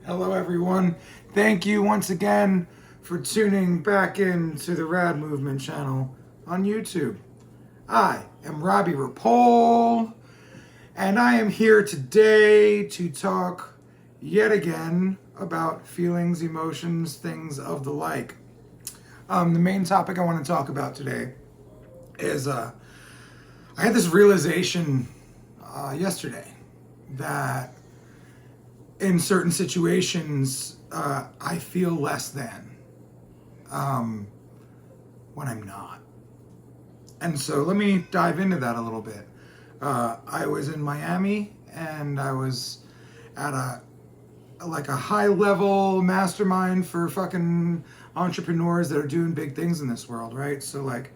Hello, everyone. Thank you once again for tuning back into the Rad Movement channel on YouTube. I am Robbie Rapole, and I am here today to talk yet again about feelings, emotions, things of the like. The main topic I want to talk about today is I had this realization yesterday that in certain situations, I feel less than when I'm not. And so let me dive into that a little bit. I was in Miami and I was at a high level mastermind for fucking entrepreneurs that are doing big things in this world, right? So like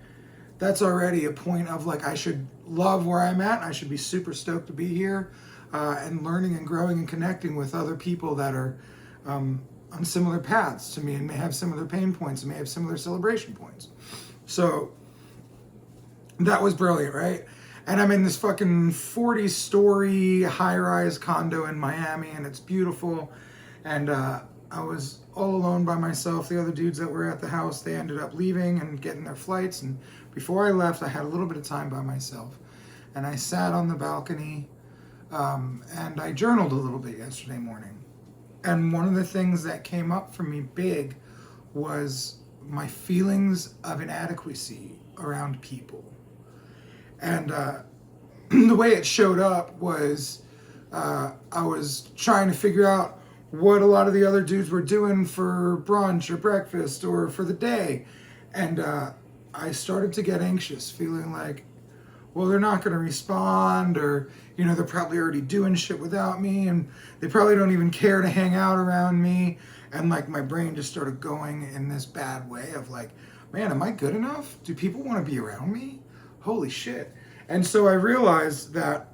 that's already a point of like I should love where I'm at. I should be super stoked to be here and learning and growing and connecting with other people that are on similar paths to me and may have similar pain points and may have similar celebration points. So that was brilliant, right? And I'm in this fucking 40-story high-rise condo in Miami, and it's beautiful. And I was all alone by myself. The other dudes that were at the house, they ended up leaving and getting their flights. And before I left, I had a little bit of time by myself. And I sat on the balcony and I journaled a little bit yesterday morning. And one of the things that came up for me big was my feelings of inadequacy around people. And the way it showed up was I was trying to figure out what a lot of the other dudes were doing for brunch or breakfast or for the day. And I started to get anxious, feeling like, well, they're not going to respond, or, you know, they're probably already doing shit without me, and they probably don't even care to hang out around me. And like my brain just started going in this bad way of like, man, am I good enough? Do people want to be around me? Holy shit. And so I realized that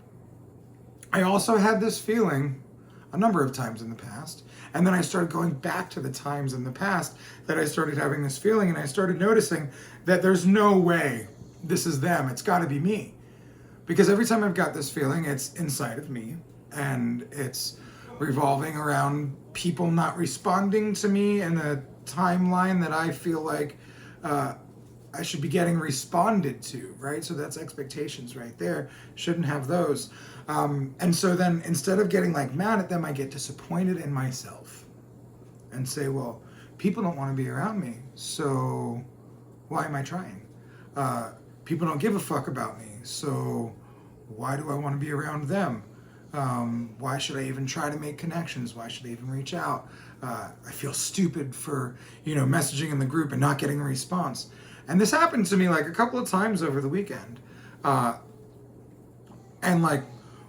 I also had this feeling a number of times in the past. And then I started going back to the times in the past that I started having this feeling, and I started noticing that there's no way this is them. It's got to be me. Because every time I've got this feeling, it's inside of me, and it's revolving around people not responding to me in a timeline that I feel like I should be getting responded to, right? So that's expectations right there. Shouldn't have those. And so then instead of getting like mad at them, I get disappointed in myself and say, well, people don't want to be around me, so why am I trying? People don't give a fuck about me, so why do I want to be around them? Why should I even try to make connections? Why should I even reach out? I feel stupid for, messaging in the group and not getting a response. And this happened to me like a couple of times over the weekend. And like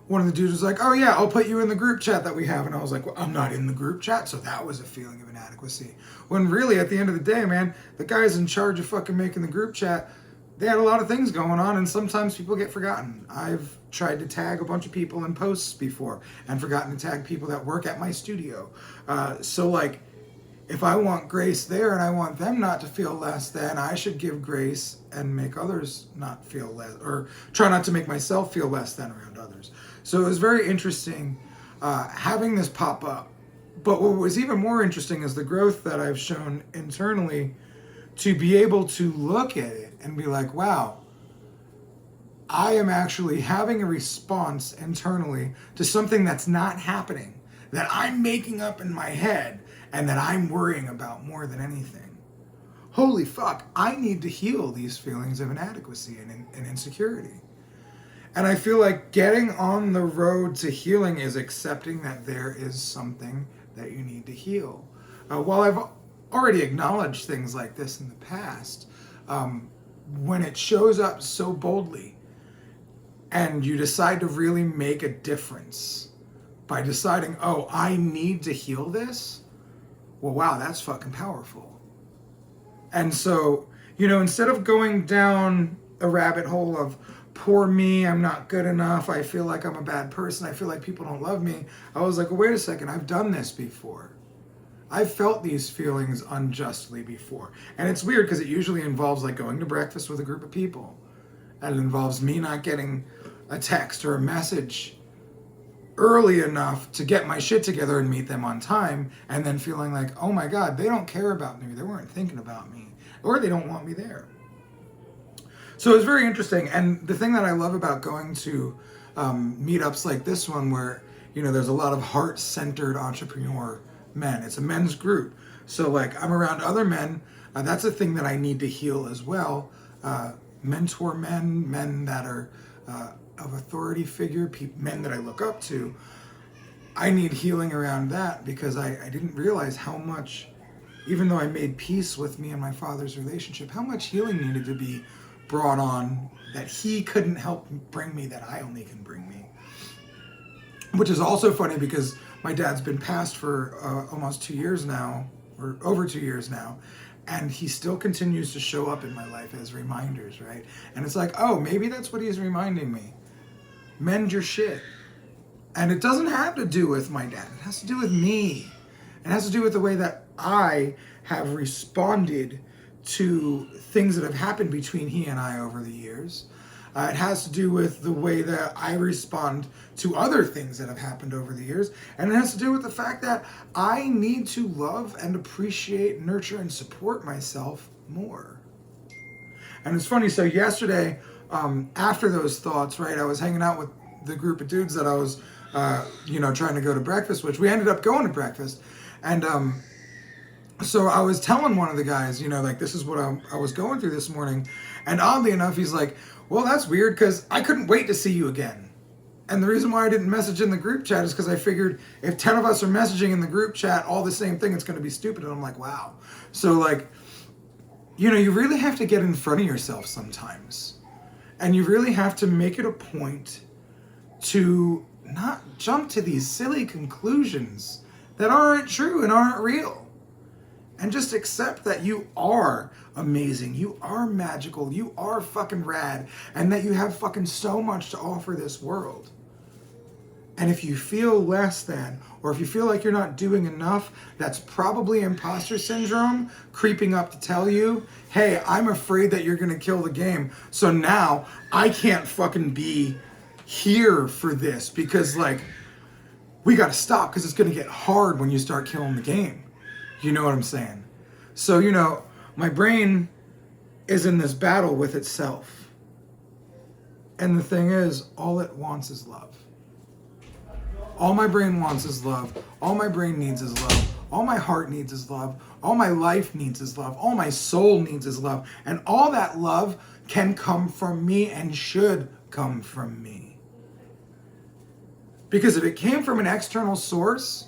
one of the dudes was like, oh yeah, I'll put you in the group chat that we have. And I was like, well, I'm not in the group chat. So that was a feeling of inadequacy. When really at the end of the day, man, the guys in charge of fucking making the group chat, they had a lot of things going on, and sometimes people get forgotten. I've tried to tag a bunch of people in posts before and forgotten to tag people that work at my studio. So like, if I want grace there and I want them not to feel less than, I should give grace and make others not feel less, or try not to make myself feel less than around others. So it was very interesting having this pop up. But what was even more interesting is the growth that I've shown internally to be able to look at it and be like, wow, I am actually having a response internally to something that's not happening, that I'm making up in my head and that I'm worrying about more than anything. Holy fuck, I need to heal these feelings of inadequacy and insecurity. And I feel like getting on the road to healing is accepting that there is something that you need to heal. While I've already acknowledged things like this in the past, when it shows up so boldly and you decide to really make a difference by deciding, oh, I need to heal this, well, wow, that's fucking powerful. And so, instead of going down a rabbit hole of poor me, I'm not good enough, I feel like I'm a bad person, I feel like people don't love me, I was like, well, wait a second, I've done this before. I've felt these feelings unjustly before. And it's weird because it usually involves like going to breakfast with a group of people. And it involves me not getting a text or a message early enough to get my shit together and meet them on time, and then feeling like, oh my God, they don't care about me. They weren't thinking about me, or they don't want me there. So it's very interesting. And the thing that I love about going to meetups like this one, where, you know, there's a lot of heart-centered entrepreneur men. It's a men's group. So like I'm around other men. That's a thing that I need to heal as well. Mentor men that are of authority figure, men that I look up to. I need healing around that, because I didn't realize how much, even though I made peace with me and my father's relationship, how much healing needed to be brought on that he couldn't help bring me, that I only can bring me. Which is also funny, because my dad's been passed for almost 2 years now, or over 2 years now, and he still continues to show up in my life as reminders, right? And it's like, oh, maybe that's what he's reminding me. Mend your shit. And it doesn't have to do with my dad. It has to do with me. It has to do with the way that I have responded to things that have happened between he and I over the years. It has to do with the way that I respond to other things that have happened over the years. And it has to do with the fact that I need to love and appreciate, nurture, and support myself more. And it's funny, so yesterday, after those thoughts, right, I was hanging out with the group of dudes that I was, trying to go to breakfast, which we ended up going to breakfast. And so I was telling one of the guys, like, this is what I was going through this morning. And oddly enough, he's like, well, that's weird, because I couldn't wait to see you again. And the reason why I didn't message in the group chat is because I figured if 10 of us are messaging in the group chat all the same thing, it's going to be stupid. And I'm like, wow. So, like, you really have to get in front of yourself sometimes. And you really have to make it a point to not jump to these silly conclusions that aren't true and aren't real. And just accept that you are amazing, you are magical, you are fucking rad, and that you have fucking so much to offer this world. And if you feel less than, or if you feel like you're not doing enough, that's probably imposter syndrome creeping up to tell you, hey, I'm afraid that you're gonna kill the game, so now I can't fucking be here for this, because, like, we gotta stop, because it's gonna get hard when you start killing the game. You know what I'm saying? So, my brain is in this battle with itself. And the thing is, all it wants is love. All my brain wants is love. All my brain needs is love. All my heart needs is love. All my life needs is love. All my soul needs is love. And all that love can come from me and should come from me. Because if it came from an external source,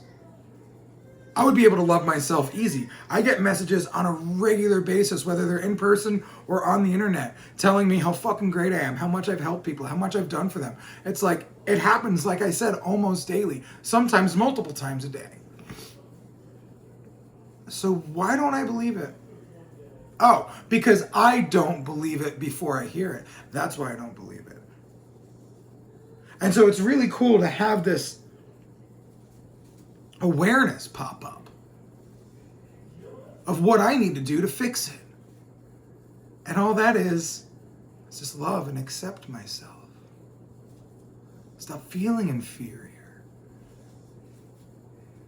I would be able to love myself easy. I get messages on a regular basis, whether they're in person or on the internet, telling me how fucking great I am, how much I've helped people, how much I've done for them. It's like, it happens, like I said, almost daily, sometimes multiple times a day. So why don't I believe it? Oh, because I don't believe it before I hear it. That's why I don't believe it. And so it's really cool to have this awareness pop up of what I need to do to fix it. And all that is just love and accept myself. Stop feeling inferior.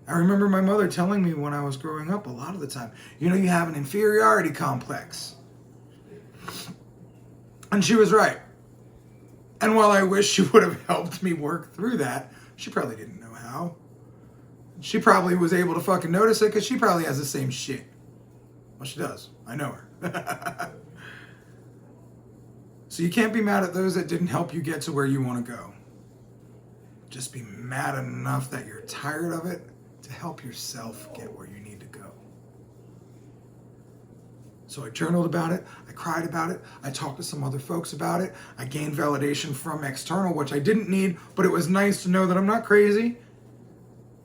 I remember my mother telling me when I was growing up a lot of the time, you have an inferiority complex. And she was right. And while I wish she would have helped me work through that, she probably didn't know how. She probably was able to fucking notice it because she probably has the same shit. Well, she does. I know her. So you can't be mad at those that didn't help you get to where you want to go. Just be mad enough that you're tired of it to help yourself get where you need to go. So I journaled about it. I cried about it. I talked to some other folks about it. I gained validation from external, which I didn't need, but it was nice to know that I'm not crazy.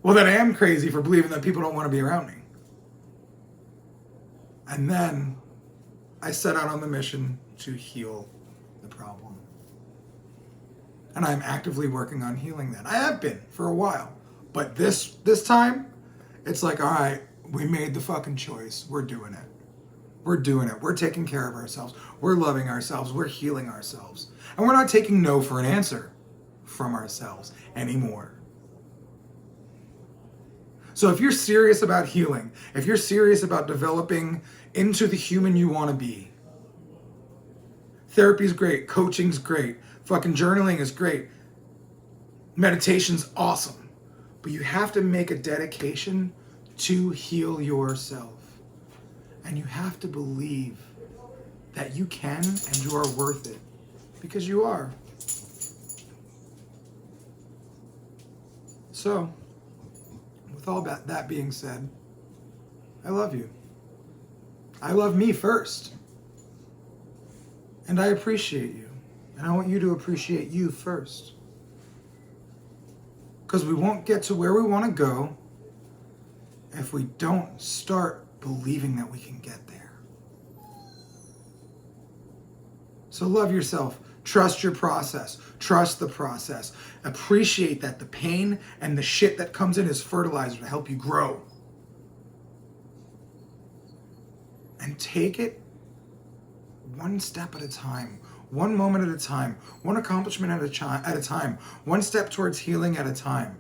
Well, that I am crazy for believing that people don't want to be around me. And then I set out on the mission to heal the problem. And I'm actively working on healing that. I have been for a while. But this time, it's like, all right, we made the fucking choice. We're doing it. We're doing it. We're taking care of ourselves. We're loving ourselves. We're healing ourselves. And we're not taking no for an answer from ourselves anymore. So if you're serious about healing, if you're serious about developing into the human you want to be, therapy's great, coaching's great, fucking journaling is great, meditation's awesome, but you have to make a dedication to heal yourself. And you have to believe that you can and you are worth it, because you are. So, with all that being said, I love you. I love me first. And I appreciate you. And I want you to appreciate you first. Because we won't get to where we want to go if we don't start believing that we can get there. So love yourself. Trust your process. Trust the process. Appreciate that the pain and the shit that comes in is fertilizer to help you grow. And take it one step at a time, one moment at a time, one accomplishment at a time, one step towards healing at a time.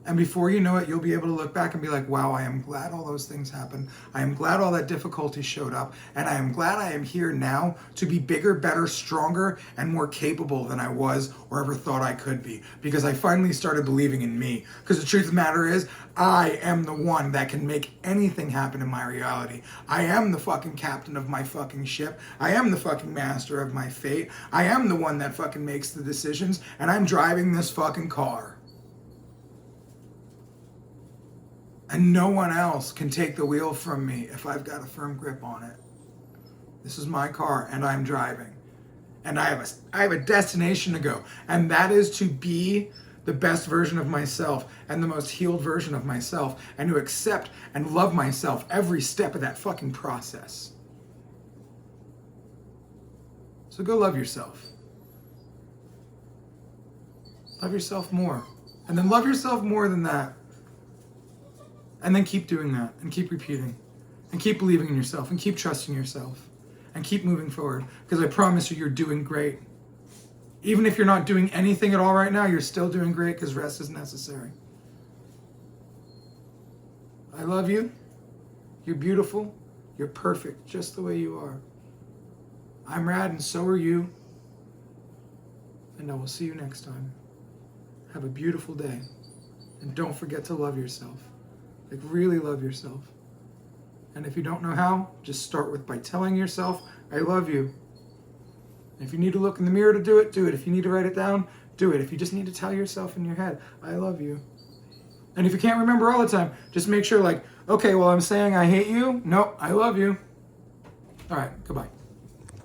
And before you know it, you'll be able to look back and be like, wow, I am glad all those things happened. I am glad all that difficulty showed up. And I am glad I am here now to be bigger, better, stronger, and more capable than I was or ever thought I could be. Because I finally started believing in me. Because the truth of the matter is, I am the one that can make anything happen in my reality. I am the fucking captain of my fucking ship. I am the fucking master of my fate. I am the one that fucking makes the decisions. And I'm driving this fucking car. And no one else can take the wheel from me if I've got a firm grip on it. This is my car and I'm driving. And I have a destination to go. And that is to be the best version of myself and the most healed version of myself, and to accept and love myself every step of that fucking process. So go love yourself. Love yourself more. And then love yourself more than that. And then keep doing that, and keep repeating, and keep believing in yourself, and keep trusting yourself, and keep moving forward. Because I promise you, you're doing great. Even if you're not doing anything at all right now, you're still doing great, because rest is necessary. I love you. You're beautiful. You're perfect, just the way you are. I'm rad, and so are you. And I will see you next time. Have a beautiful day. And don't forget to love yourself. Like, really love yourself. And if you don't know how, just start by telling yourself, I love you. And if you need to look in the mirror to do it, do it. If you need to write it down, do it. If you just need to tell yourself in your head, I love you. And if you can't remember all the time, just make sure, like, okay, well, I'm saying I hate you. No, I love you. All right, goodbye.